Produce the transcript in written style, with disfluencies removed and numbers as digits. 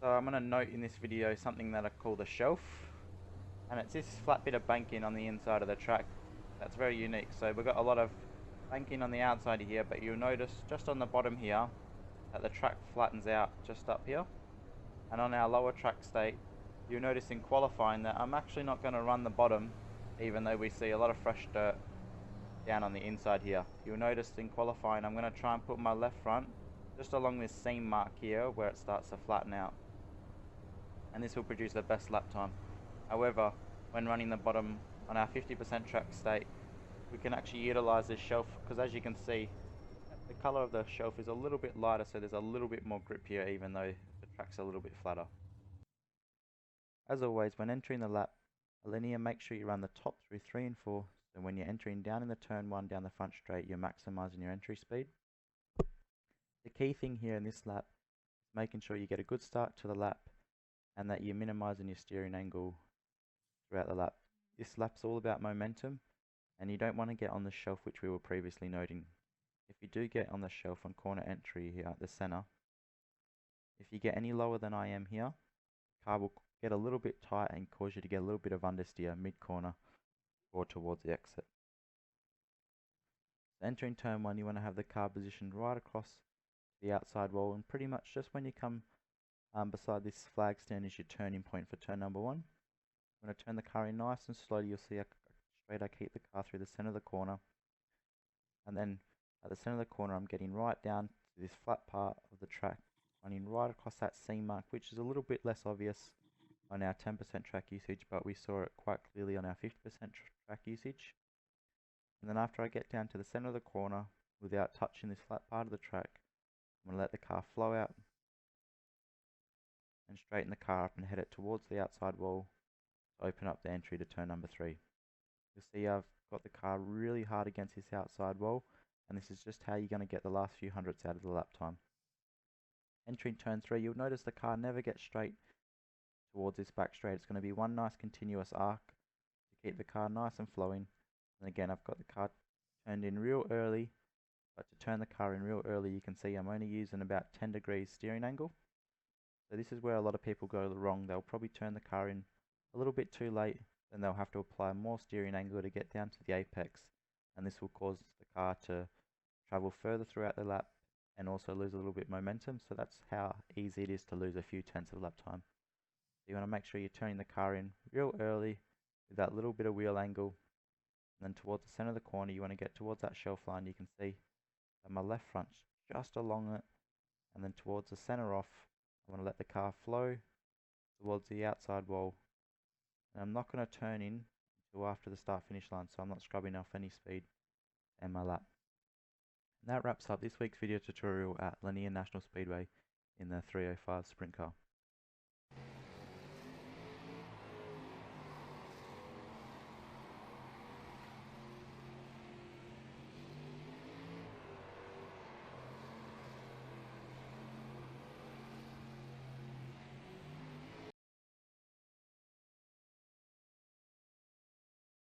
So I'm going to note in this video something that I call the shelf, and it's this flat bit of banking on the inside of the track that's very unique. So we've got a lot of banking on the outside here, but you'll notice just on the bottom here that the track flattens out just up here. And on our lower track state, you'll notice in qualifying that I'm actually not going to run the bottom, even though we see a lot of fresh dirt down on the inside here. You'll notice in qualifying I'm going to try and put my left front just along this seam mark here where it starts to flatten out, and this will produce the best lap time. However, when running the bottom on our 50% track state, we can actually utilize this shelf, because as you can see, the color of the shelf is a little bit lighter, so there's a little bit more grip here even though the track's a little bit flatter. As always, when entering the lap, a linear, make sure you run the top through 3 and 4, so when you're entering down in the turn 1 down the front straight, you're maximizing your entry speed. The key thing here in this lap is making sure you get a good start to the lap and that you're minimizing your steering angle throughout the lap. This lap's all about momentum, and you don't want to get on the shelf, which we were previously noting. If you do get on the shelf on corner entry here at the center, if you get any lower than I am here, the car will get a little bit tight and cause you to get a little bit of understeer mid-corner or towards the exit. So entering turn 1, you want to have the car positioned right across the outside wall, and pretty much just when you come beside this flag stand is your turning point for turn number 1. I'm going to turn the car in nice and slowly. You'll see how straight I keep the car through the center of the corner, and then at the center of the corner I'm getting right down to this flat part of the track, running right across that seam mark, which is a little bit less obvious on our 10% track usage, but we saw it quite clearly on our 50% track usage. And then after I get down to the center of the corner without touching this flat part of the track, I'm going to let the car flow out and straighten the car up and head it towards the outside wall to open up the entry to turn number 3. You'll see I've got the car really hard against this outside wall, and this is just how you're going to get the last few hundredths out of the lap time. Entering turn 3, you'll notice the car never gets straight towards this back straight. It's going to be one nice continuous arc to keep the car nice and flowing. And again, I've got the car turned in real early, but to turn the car in real early, you can see I'm only using about 10 degrees steering angle. So this is where a lot of people go wrong. They'll probably turn the car in a little bit too late, then they'll have to apply more steering angle to get down to the apex, and this will cause the car to travel further throughout the lap and also lose a little bit of momentum. So that's how easy it is to lose a few tenths of lap time. So you want to make sure you're turning the car in real early with that little bit of wheel angle, and then towards the center of the corner you want to get towards that shelf line. You can see that my left front's just along it, and then towards the center off I want to let the car flow towards the outside wall, and I'm not going to turn in until after the start finish line, so I'm not scrubbing off any speed and my lap. And that wraps up this week's video tutorial at Lanier National Speedway in the 305 sprint car.